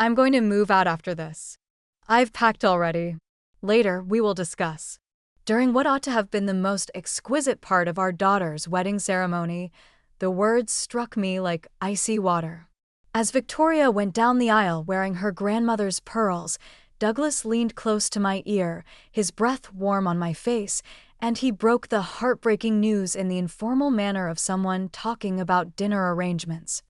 I'm going to move out after this. I've packed already. Later, we will discuss. During what ought to have been the most exquisite part of our daughter's wedding ceremony, the words struck me like icy water. As Victoria went down the aisle wearing her grandmother's pearls, Douglas leaned close to my ear, his breath warm on my face, and he broke the heartbreaking news in the informal manner of someone talking about dinner arrangements.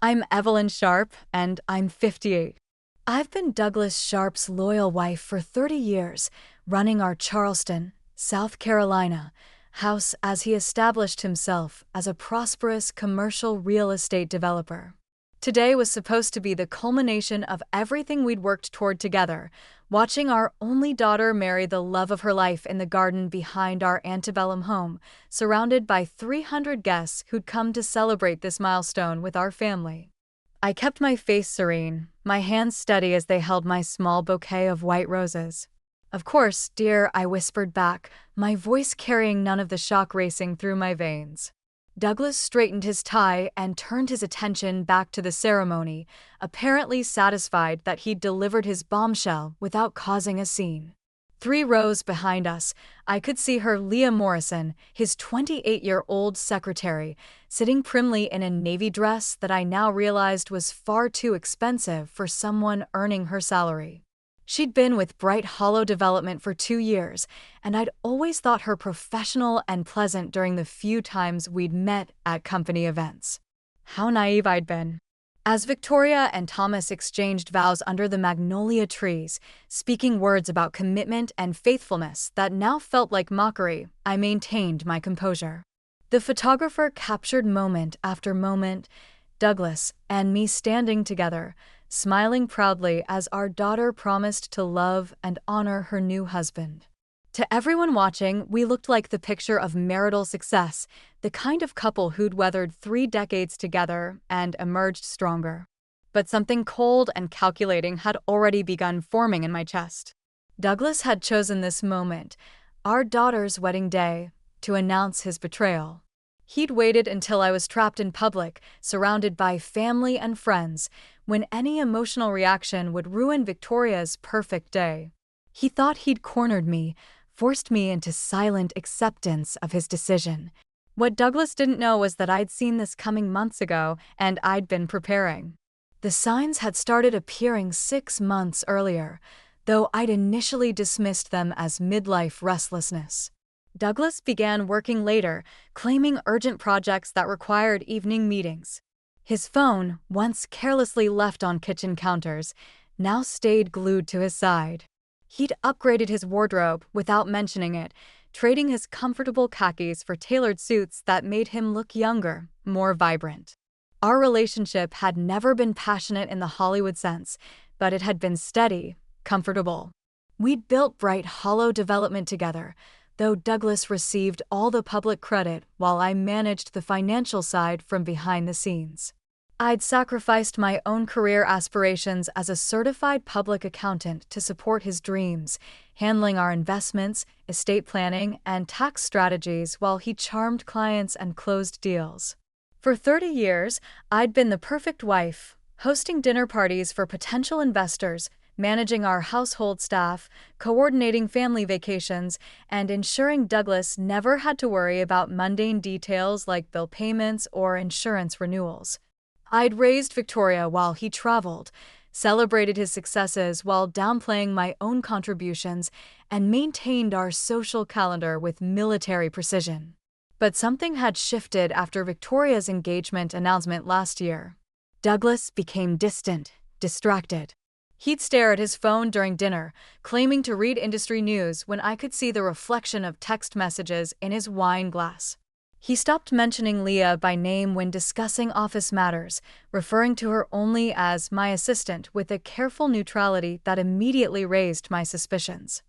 I'm Evelyn Sharp, and I'm 58. I've been Douglas Sharp's loyal wife for 30 years, running our Charleston, South Carolina, house as he established himself as a prosperous commercial real estate developer. Today was supposed to be the culmination of everything we'd worked toward together, watching our only daughter marry the love of her life in the garden behind our antebellum home, surrounded by 300 guests who'd come to celebrate this milestone with our family. I kept my face serene, my hands steady as they held my small bouquet of white roses. "Of course, dear," I whispered back, my voice carrying none of the shock racing through my veins. Douglas straightened his tie and turned his attention back to the ceremony, apparently satisfied that he'd delivered his bombshell without causing a scene. 3 rows behind us, I could see her Leah Morrison, his 28-year-old secretary, sitting primly in a navy dress that I now realized was far too expensive for someone earning her salary. She'd been with Bright Hollow Development for 2 years, and I'd always thought her professional and pleasant during the few times we'd met at company events. How naive I'd been. As Victoria and Thomas exchanged vows under the magnolia trees, speaking words about commitment and faithfulness that now felt like mockery, I maintained my composure. The photographer captured moment after moment, Douglas and me standing together, smiling proudly as our daughter promised to love and honor her new husband. To everyone watching, we looked like the picture of marital success, the kind of couple who'd weathered 3 decades together and emerged stronger. But something cold and calculating had already begun forming in my chest. Douglas had chosen this moment, our daughter's wedding day, to announce his betrayal. He'd waited until I was trapped in public, surrounded by family and friends, when any emotional reaction would ruin Victoria's perfect day. He thought he'd cornered me, forced me into silent acceptance of his decision. What Douglas didn't know was that I'd seen this coming months ago, and I'd been preparing. The signs had started appearing 6 months earlier, though I'd initially dismissed them as midlife restlessness. Douglas began working later, claiming urgent projects that required evening meetings. His phone, once carelessly left on kitchen counters, now stayed glued to his side. He'd upgraded his wardrobe without mentioning it, trading his comfortable khakis for tailored suits that made him look younger, more vibrant. Our relationship had never been passionate in the Hollywood sense, but it had been steady, comfortable. We'd built Bright Hollow Development together, though Douglas received all the public credit while I managed the financial side from behind the scenes. I'd sacrificed my own career aspirations as a certified public accountant to support his dreams, handling our investments, estate planning, and tax strategies while he charmed clients and closed deals. For 30 years, I'd been the perfect wife, hosting dinner parties for potential investors, managing our household staff, coordinating family vacations, and ensuring Douglas never had to worry about mundane details like bill payments or insurance renewals. I'd raised Victoria while he traveled, celebrated his successes while downplaying my own contributions, and maintained our social calendar with military precision. But something had shifted after Victoria's engagement announcement last year. Douglas became distant, distracted. He'd stare at his phone during dinner, claiming to read industry news when I could see the reflection of text messages in his wine glass. He stopped mentioning Leah by name when discussing office matters, referring to her only as my assistant with a careful neutrality that immediately raised my suspicions.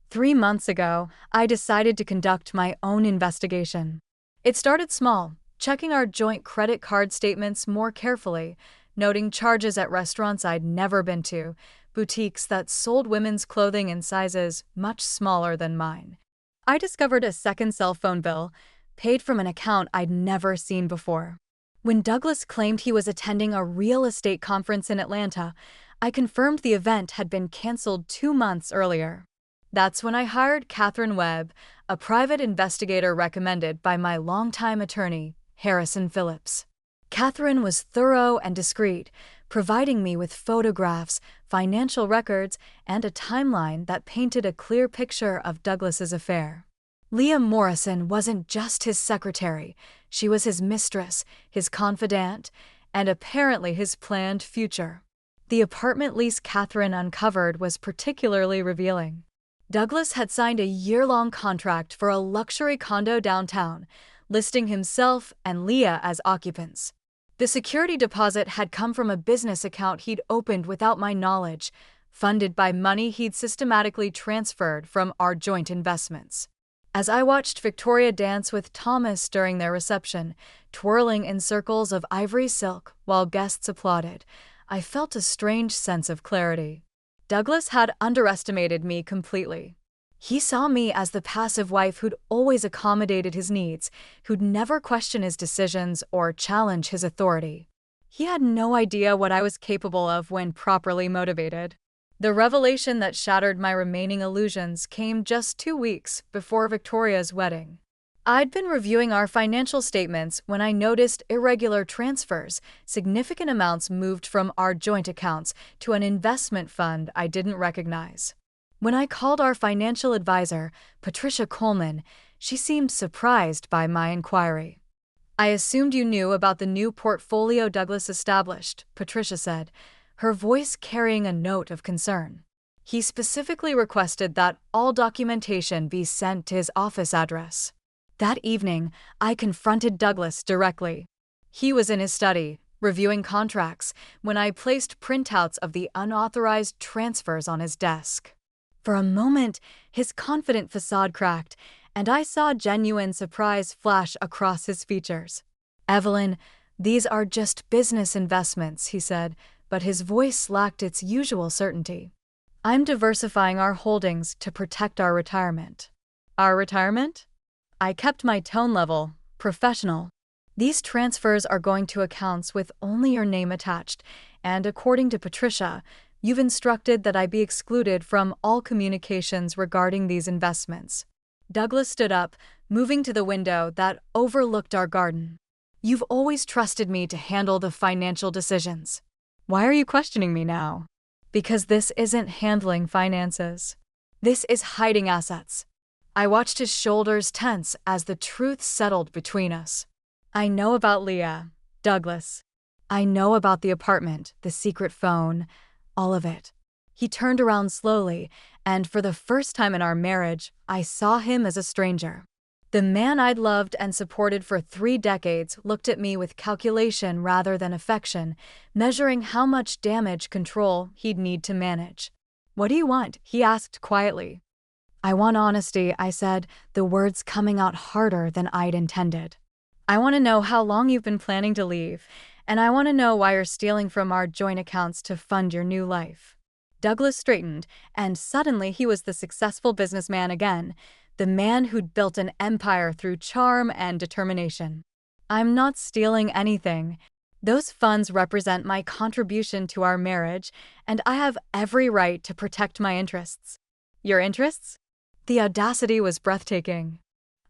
3 months ago, I decided to conduct my own investigation. It started small, checking our joint credit card statements more carefully, noting charges at restaurants I'd never been to, boutiques that sold women's clothing in sizes much smaller than mine. I discovered a second cell phone bill, paid from an account I'd never seen before. When Douglas claimed he was attending a real estate conference in Atlanta, I confirmed the event had been canceled 2 months earlier. That's when I hired Catherine Webb, a private investigator recommended by my longtime attorney, Harrison Phillips. Catherine was thorough and discreet, providing me with photographs, financial records, and a timeline that painted a clear picture of Douglas's affair. Leah Morrison wasn't just his secretary, she was his mistress, his confidant, and apparently his planned future. The apartment lease Catherine uncovered was particularly revealing. Douglas had signed a year-long contract for a luxury condo downtown, listing himself and Leah as occupants. The security deposit had come from a business account he'd opened without my knowledge, funded by money he'd systematically transferred from our joint investments. As I watched Victoria dance with Thomas during their reception, twirling in circles of ivory silk while guests applauded, I felt a strange sense of clarity. Douglas had underestimated me completely. He saw me as the passive wife who'd always accommodated his needs, who'd never question his decisions or challenge his authority. He had no idea what I was capable of when properly motivated. The revelation that shattered my remaining illusions came just 2 weeks before Victoria's wedding. I'd been reviewing our financial statements when I noticed irregular transfers, significant amounts moved from our joint accounts to an investment fund I didn't recognize. When I called our financial advisor, Patricia Coleman, she seemed surprised by my inquiry. "I assumed you knew about the new portfolio Douglas established," Patricia said, her voice carrying a note of concern. "He specifically requested that all documentation be sent to his office address." That evening, I confronted Douglas directly. He was in his study, reviewing contracts, when I placed printouts of the unauthorized transfers on his desk. For a moment, his confident facade cracked, and I saw genuine surprise flash across his features. "Evelyn, these are just business investments," he said, but his voice lacked its usual certainty. "I'm diversifying our holdings to protect our retirement." "Our retirement?" I kept my tone level, professional. "These transfers are going to accounts with only your name attached, and according to Patricia, you've instructed that I be excluded from all communications regarding these investments." Douglas stood up, moving to the window that overlooked our garden. "You've always trusted me to handle the financial decisions. Why are you questioning me now?" "Because this isn't handling finances. This is hiding assets." I watched his shoulders tense as the truth settled between us. "I know about Leah, Douglas. I know about the apartment, the secret phone, all of it." He turned around slowly, and for the first time in our marriage, I saw him as a stranger. The man I'd loved and supported for 3 decades looked at me with calculation rather than affection, measuring how much damage control he'd need to manage. "What do you want?" he asked quietly. "I want honesty," I said, the words coming out harder than I'd intended. "I want to know how long you've been planning to leave, and I want to know why you're stealing from our joint accounts to fund your new life." Douglas straightened, and suddenly he was the successful businessman again, the man who'd built an empire through charm and determination. "I'm not stealing anything. Those funds represent my contribution to our marriage, and I have every right to protect my interests." "Your interests?" The audacity was breathtaking.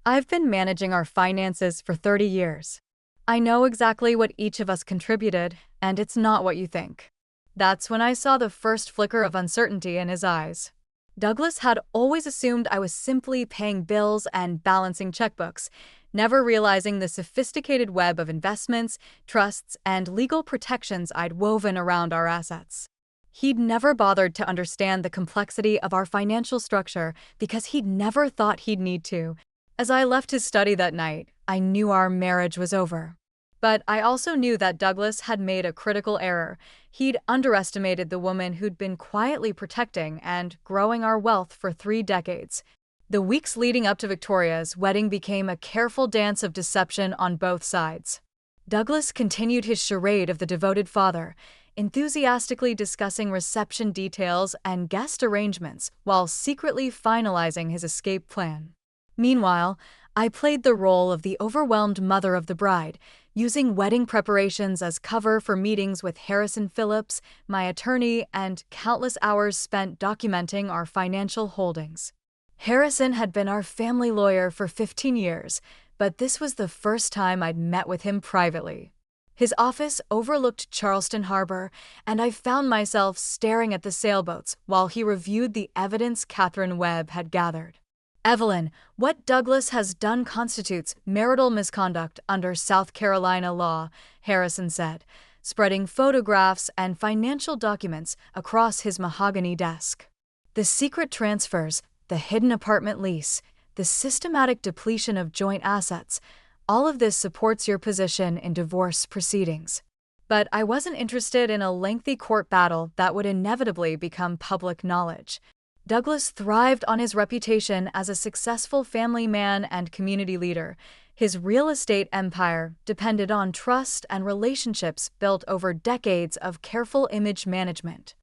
"I've been managing our finances for 30 years. I know exactly what each of us contributed, and it's not what you think." That's when I saw the first flicker of uncertainty in his eyes. Douglas had always assumed I was simply paying bills and balancing checkbooks, never realizing the sophisticated web of investments, trusts, and legal protections I'd woven around our assets. He'd never bothered to understand the complexity of our financial structure because he'd never thought he'd need to. As I left his study that night, I knew our marriage was over. But I also knew that Douglas had made a critical error. He'd underestimated the woman who'd been quietly protecting and growing our wealth for 3 decades. The weeks leading up to Victoria's wedding became a careful dance of deception on both sides. Douglas continued his charade of the devoted father, enthusiastically discussing reception details and guest arrangements while secretly finalizing his escape plan. Meanwhile, I played the role of the overwhelmed mother of the bride, using wedding preparations as cover for meetings with Harrison Phillips, my attorney, and countless hours spent documenting our financial holdings. Harrison had been our family lawyer for 15 years, but this was the first time I'd met with him privately. His office overlooked Charleston Harbor, and I found myself staring at the sailboats while he reviewed the evidence Catherine Webb had gathered. Evelyn, what Douglas has done constitutes marital misconduct under South Carolina law, Harrison said, spreading photographs and financial documents across his mahogany desk. The secret transfers, the hidden apartment lease, the systematic depletion of joint assets, all of this supports your position in divorce proceedings. But I wasn't interested in a lengthy court battle that would inevitably become public knowledge. Douglas thrived on his reputation as a successful family man and community leader. His real estate empire depended on trust and relationships built over decades of careful image management.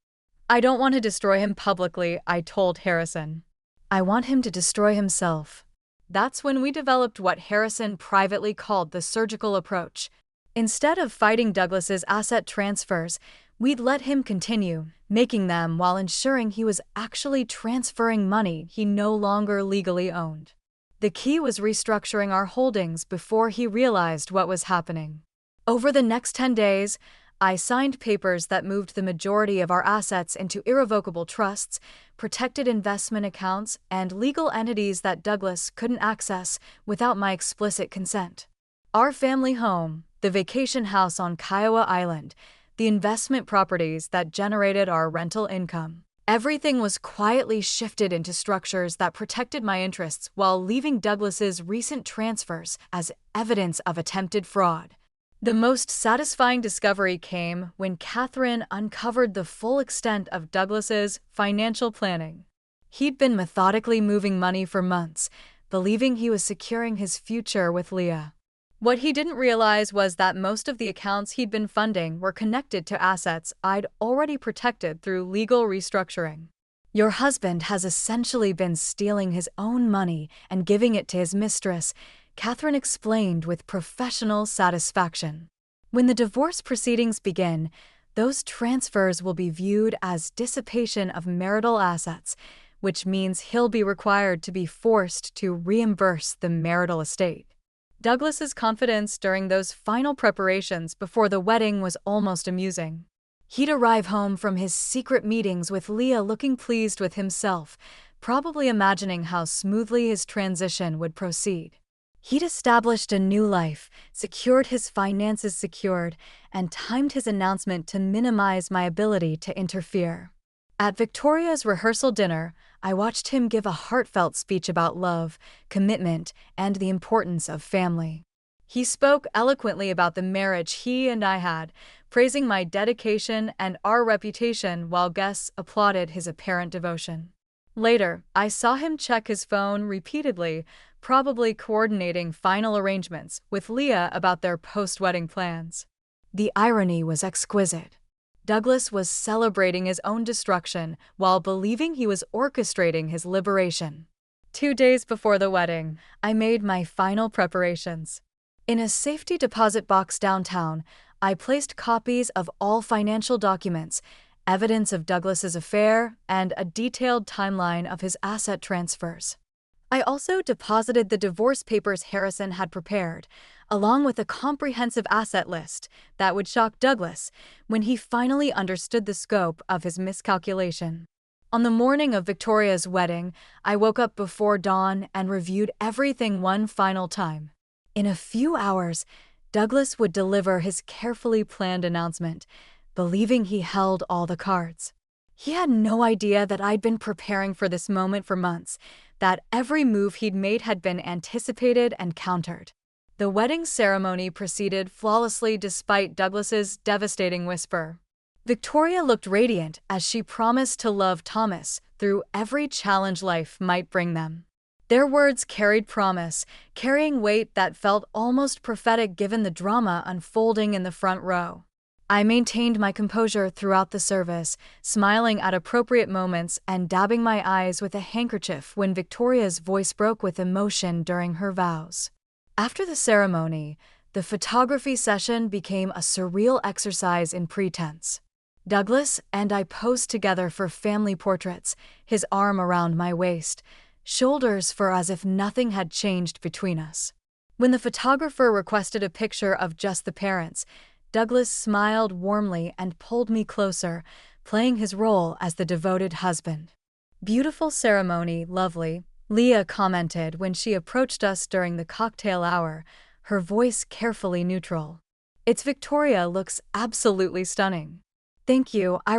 I don't want to destroy him publicly, I told Harrison. I want him to destroy himself. That's when we developed what Harrison privately called the surgical approach. Instead of fighting Douglas's asset transfers, we'd let him continue, making them while ensuring he was actually transferring money he no longer legally owned. The key was restructuring our holdings before he realized what was happening. Over the next 10 days, I signed papers that moved the majority of our assets into irrevocable trusts, protected investment accounts, and legal entities that Douglas couldn't access without my explicit consent. Our family home, the vacation house on Kiowa Island, the investment properties that generated our rental income. Everything was quietly shifted into structures that protected my interests while leaving Douglas's recent transfers as evidence of attempted fraud. The most satisfying discovery came when Catherine uncovered the full extent of Douglas's financial planning. He'd been methodically moving money for months, believing he was securing his future with Leah. What he didn't realize was that most of the accounts he'd been funding were connected to assets I'd already protected through legal restructuring. Your husband has essentially been stealing his own money and giving it to his mistress, Catherine explained with professional satisfaction. When the divorce proceedings begin, those transfers will be viewed as dissipation of marital assets, which means he'll be required to be forced to reimburse the marital estate. Douglas's confidence during those final preparations before the wedding was almost amusing. He'd arrive home from his secret meetings with Leah looking pleased with himself, probably imagining how smoothly his transition would proceed. He'd established a new life, secured his finances secured, and timed his announcement to minimize my ability to interfere. At Victoria's rehearsal dinner, I watched him give a heartfelt speech about love, commitment, and the importance of family. He spoke eloquently about the marriage he and I had, praising my dedication and our reputation while guests applauded his apparent devotion. Later, I saw him check his phone repeatedly, probably coordinating final arrangements with Leah about their post-wedding plans. The irony was exquisite. Douglas was celebrating his own destruction while believing he was orchestrating his liberation. 2 days before the wedding, I made my final preparations. In a safety deposit box downtown, I placed copies of all financial documents, evidence of Douglas's affair, and a detailed timeline of his asset transfers. I also deposited the divorce papers Harrison had prepared, along with a comprehensive asset list that would shock Douglas when he finally understood the scope of his miscalculation. On the morning of Victoria's wedding, I woke up before dawn and reviewed everything one final time. In a few hours, Douglas would deliver his carefully planned announcement, believing he held all the cards. He had no idea that I'd been preparing for this moment for months, that every move he'd made had been anticipated and countered. The wedding ceremony proceeded flawlessly despite Douglas's devastating whisper. Victoria looked radiant as she promised to love Thomas through every challenge life might bring them. Their words carried promise, carrying weight that felt almost prophetic given the drama unfolding in the front row. I maintained my composure throughout the service, smiling at appropriate moments and dabbing my eyes with a handkerchief when Victoria's voice broke with emotion during her vows. After the ceremony, the photography session became a surreal exercise in pretense. Douglas and I posed together for family portraits, his arm around my waist, shoulders for as if nothing had changed between us. When the photographer requested a picture of just the parents, Douglas smiled warmly and pulled me closer, playing his role as the devoted husband. "Beautiful ceremony, lovely," Leah commented when she approached us during the cocktail hour, her voice carefully neutral. "It's Victoria looks absolutely stunning." "Thank you," I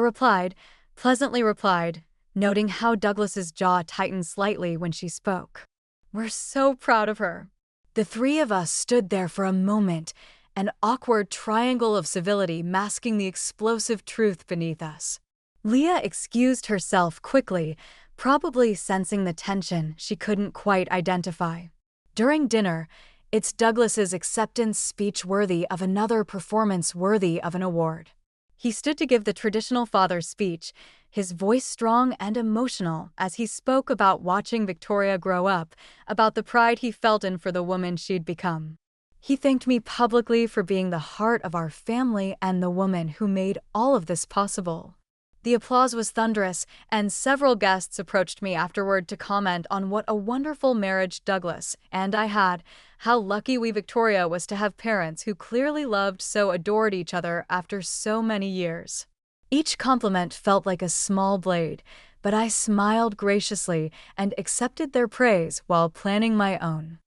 pleasantly replied, noting how Douglas's jaw tightened slightly when she spoke. "We're so proud of her." The three of us stood there for a moment, an awkward triangle of civility masking the explosive truth beneath us. Leah excused herself quickly, probably sensing the tension she couldn't quite identify. During dinner, it's Douglas's acceptance speech worthy of another performance worthy of an award. He stood to give the traditional father's speech, his voice strong and emotional as he spoke about watching Victoria grow up, about the pride he felt in for the woman she'd become. He thanked me publicly for being the heart of our family and the woman who made all of this possible. The applause was thunderous, and several guests approached me afterward to comment on what a wonderful marriage Douglas and I had, how lucky we Victoria was to have parents who clearly loved so adored each other after so many years. Each compliment felt like a small blade, but I smiled graciously and accepted their praise while planning my own.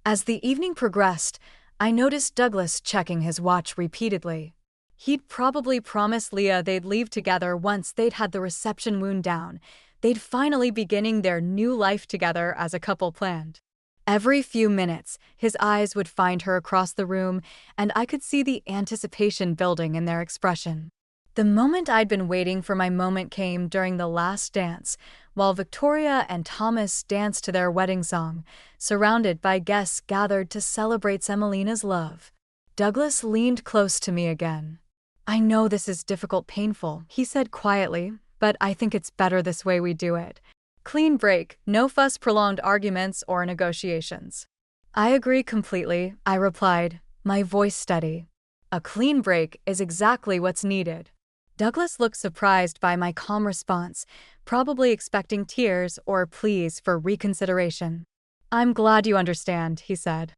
As the evening progressed, I noticed Douglas checking his watch repeatedly. He'd probably promised Leah they'd leave together once they'd had the reception wound down. They'd finally beginning their new life together as a couple planned. Every few minutes, his eyes would find her across the room, and I could see the anticipation building in their expression. The moment I'd been waiting for my moment came during the last dance, while Victoria and Thomas danced to their wedding song, surrounded by guests gathered to celebrate Semelina's love. Douglas leaned close to me again. "I know this is difficult, painful," he said quietly, "but I think it's better this way we do it. Clean break, no fuss, prolonged arguments, or negotiations." "I agree completely," I replied, my voice steady. "A clean break is exactly what's needed." Douglas looked surprised by my calm response, probably expecting tears or pleas for reconsideration. "I'm glad you understand," he said.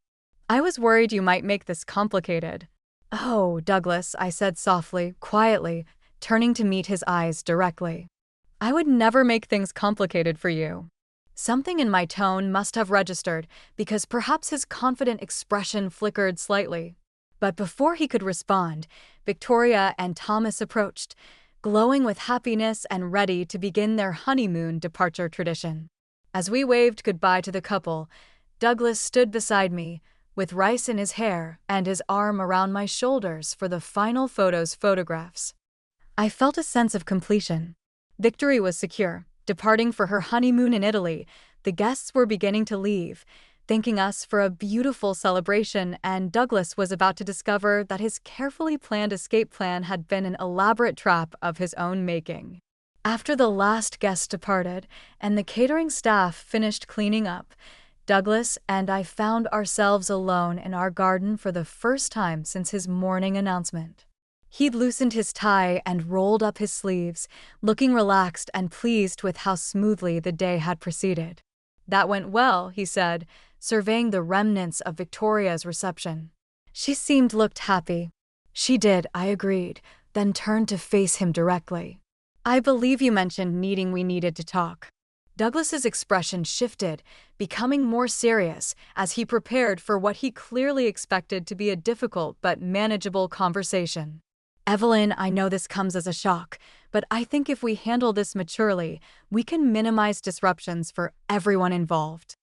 "I was worried you might make this complicated." "Oh, Douglas," I said softly, quietly, turning to meet his eyes directly. "I would never make things complicated for you." Something in my tone must have registered, because perhaps his confident expression flickered slightly. But before he could respond, Victoria and Thomas approached, glowing with happiness and ready to begin their honeymoon departure tradition. As we waved goodbye to the couple, Douglas stood beside me, with rice in his hair and his arm around my shoulders for the final photographs. I felt a sense of completion. Victory was secure, departing for her honeymoon in Italy. The guests were beginning to leave, thanking us for a beautiful celebration, and Douglas was about to discover that his carefully planned escape plan had been an elaborate trap of his own making. After the last guest departed and the catering staff finished cleaning up, Douglas and I found ourselves alone in our garden for the first time since his morning announcement. He'd loosened his tie and rolled up his sleeves, looking relaxed and pleased with how smoothly the day had proceeded. "That went well," he said, surveying the remnants of Victoria's reception. She looked happy. "She did," I agreed, then turned to face him directly. "I believe you mentioned we needed to talk." Douglas's expression shifted, becoming more serious as he prepared for what he clearly expected to be a difficult but manageable conversation. "Evelyn, I know this comes as a shock, but I think if we handle this maturely, we can minimize disruptions for everyone involved."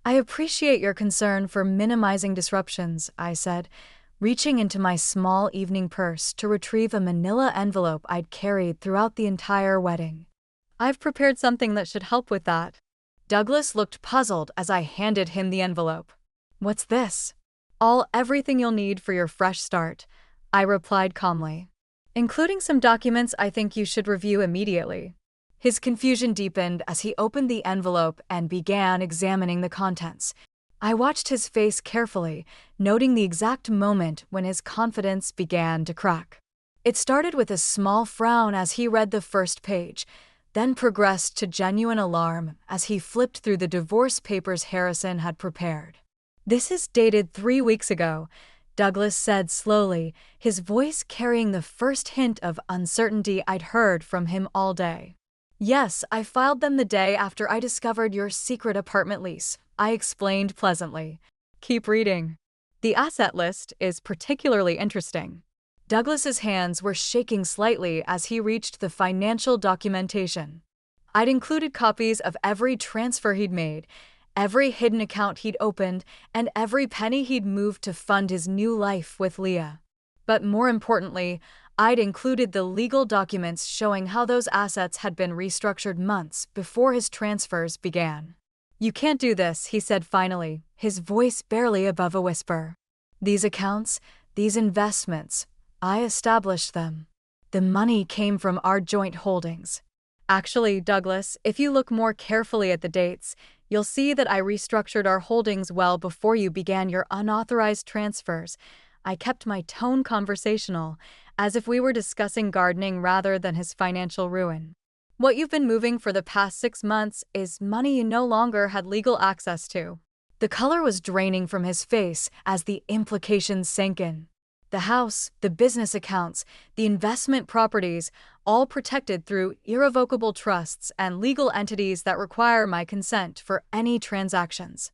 "I appreciate your concern for minimizing disruptions," I said, reaching into my small evening purse to retrieve a manila envelope I'd carried throughout the entire wedding. "I've prepared something that should help with that." Douglas looked puzzled as I handed him the envelope. "What's this?" Everything you'll need for your fresh start," I replied calmly. including some documents I think you should review immediately. His confusion deepened as he opened the envelope and began examining the contents. I watched his face carefully, noting the exact moment when his confidence began to crack. It started with a small frown as he read the first page, then progressed to genuine alarm as he flipped through the divorce papers Harrison had prepared. "This is dated 3 weeks ago," Douglas said slowly, his voice carrying the first hint of uncertainty I'd heard from him all day. "Yes, I filed them the day after I discovered your secret apartment lease," I explained pleasantly. "Keep reading. The asset list is particularly interesting." Douglas's hands were shaking slightly as he reached the financial documentation. I'd included copies of every transfer he'd made, every hidden account he'd opened, and every penny he'd moved to fund his new life with Leah. But more importantly, I'd included the legal documents showing how those assets had been restructured months before his transfers began. "You can't do this," he said finally, his voice barely above a whisper. "These accounts, these investments, I established them. The money came from our joint holdings. Actually, Douglas, if you look more carefully at the dates, you'll see that I restructured our holdings well before you began your unauthorized transfers." I kept my tone conversational, as if we were discussing gardening rather than his financial ruin. "What you've been moving for the past 6 months is money you no longer had legal access to." The color was draining from his face as the implications sank in. The house, the business accounts, the investment properties, all protected through irrevocable trusts and legal entities that require my consent for any transactions.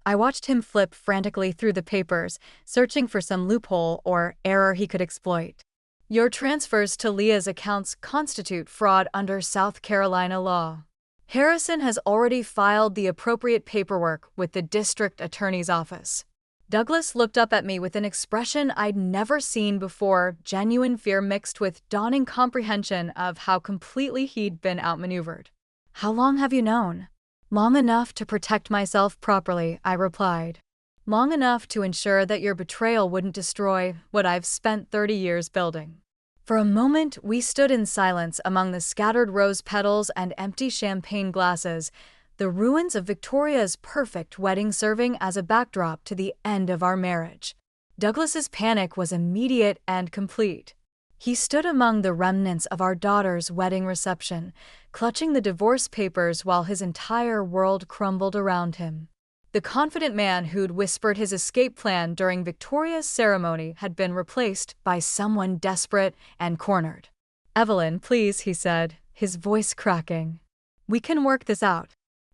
I watched him flip frantically through the papers, searching for some loophole or error he could exploit. "Your transfers to Leah's accounts constitute fraud under South Carolina law. Harrison has already filed the appropriate paperwork with the district attorney's office." Douglas looked up at me with an expression I'd never seen before, genuine fear mixed with dawning comprehension of how completely he'd been outmaneuvered. "How long have you known?" "Long enough to protect myself properly," I replied. "Long enough to ensure that your betrayal wouldn't destroy what I've spent 30 years building." For a moment, we stood in silence among the scattered rose petals and empty champagne glasses, the ruins of Victoria's perfect wedding serving as a backdrop to the end of our marriage. Douglas's panic was immediate and complete. He stood among the remnants of our daughter's wedding reception, clutching the divorce papers while his entire world crumbled around him. The confident man who'd whispered his escape plan during Victoria's ceremony had been replaced by someone desperate and cornered. "Evelyn, please," he said, his voice cracking. "We can work this out.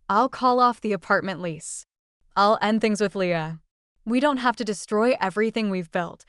I'll call off the apartment lease. I'll end things with Leah. We don't have to destroy everything we've built."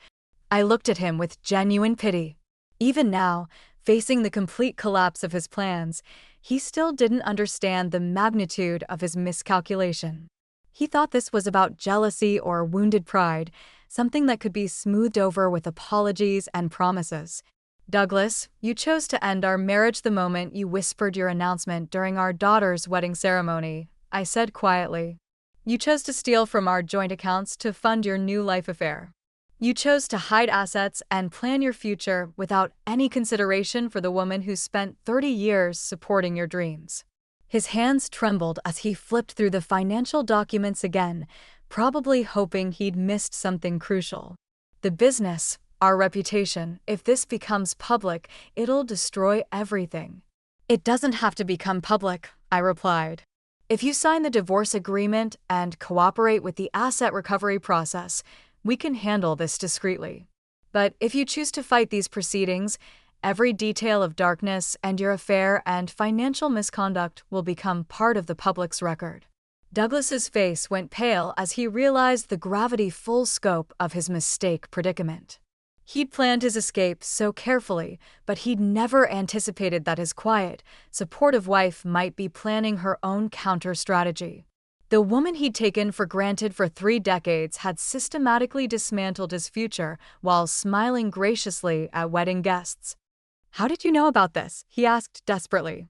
I looked at him with genuine pity. Even now, facing the complete collapse of his plans, he still didn't understand the magnitude of his miscalculation. He thought this was about jealousy or wounded pride, something that could be smoothed over with apologies and promises. "Douglas, you chose to end our marriage the moment you whispered your announcement during our daughter's wedding ceremony," I said quietly. "You chose to steal from our joint accounts to fund your new life affair. You chose to hide assets and plan your future without any consideration for the woman who spent 30 years supporting your dreams." His hands trembled as he flipped through the financial documents again, probably hoping he'd missed something crucial. "The business, our reputation, if this becomes public, it'll destroy everything." "It doesn't have to become public," I replied. "If you sign the divorce agreement and cooperate with the asset recovery process, we can handle this discreetly. But if you choose to fight these proceedings, every detail of darkness and your affair and financial misconduct will become part of the public's record." Douglas's face went pale as he realized the gravity-full scope of his mistake predicament. He'd planned his escape so carefully, but he'd never anticipated that his quiet, supportive wife might be planning her own counter-strategy. The woman he'd taken for granted for 3 decades had systematically dismantled his future while smiling graciously at wedding guests. "How did you know about this?" he asked desperately.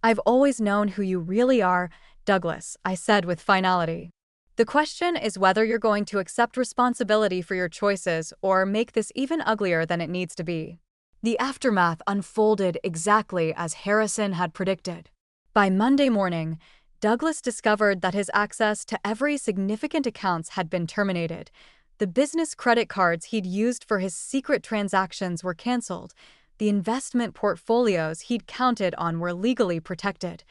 "I've always known who you really are, Douglas," I said with finality. "The question is whether you're going to accept responsibility for your choices or make this even uglier than it needs to be." The aftermath unfolded exactly as Harrison had predicted. By Monday morning, Douglas discovered that his access to every significant accounts had been terminated. The business credit cards he'd used for his secret transactions were canceled. The investment portfolios he'd counted on were legally protected.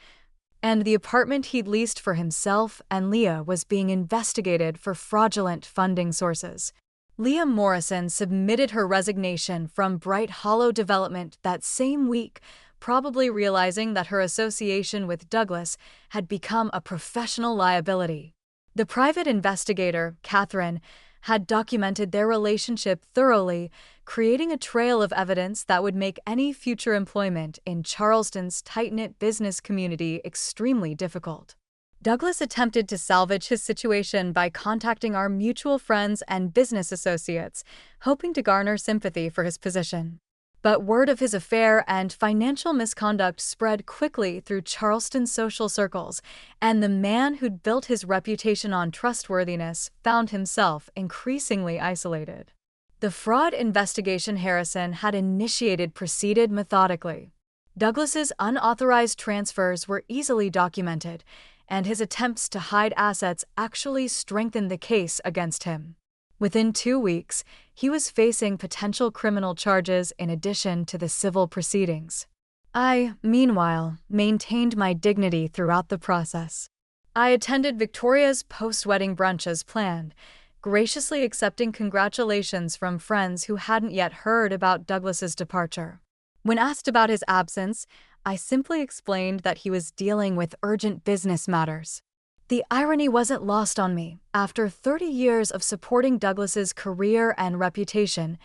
And the apartment he'd leased for himself and Leah was being investigated for fraudulent funding sources. Leah Morrison submitted her resignation from Bright Hollow Development that same week, probably realizing that her association with Douglas had become a professional liability. The private investigator, Catherine, had documented their relationship thoroughly, creating a trail of evidence that would make any future employment in Charleston's tight-knit business community extremely difficult. Douglas attempted to salvage his situation by contacting our mutual friends and business associates, hoping to garner sympathy for his position. But word of his affair and financial misconduct spread quickly through Charleston's social circles, and the man who'd built his reputation on trustworthiness found himself increasingly isolated. The fraud investigation Harrison had initiated proceeded methodically. Douglas's unauthorized transfers were easily documented, and his attempts to hide assets actually strengthened the case against him. Within 2 weeks, he was facing potential criminal charges in addition to the civil proceedings. I, meanwhile, maintained my dignity throughout the process. I attended Victoria's post-wedding brunch as planned, graciously accepting congratulations from friends who hadn't yet heard about Douglas's departure. When asked about his absence, I simply explained that he was dealing with urgent business matters. The irony wasn't lost on me. After 30 years of supporting Douglas's career and reputation,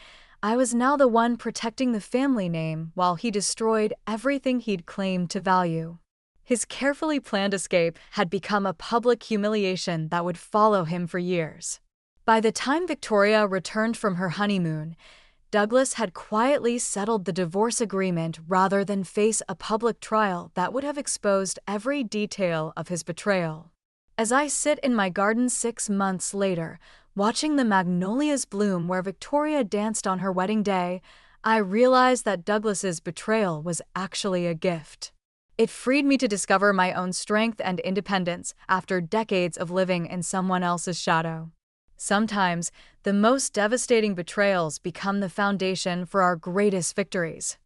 I was now the one protecting the family name while he destroyed everything he'd claimed to value. His carefully planned escape had become a public humiliation that would follow him for years. By the time Victoria returned from her honeymoon, Douglas had quietly settled the divorce agreement rather than face a public trial that would have exposed every detail of his betrayal. As I sit in my garden 6 months later, watching the magnolias bloom where Victoria danced on her wedding day, I realize that Douglas's betrayal was actually a gift. It freed me to discover my own strength and independence after decades of living in someone else's shadow. Sometimes, the most devastating betrayals become the foundation for our greatest victories.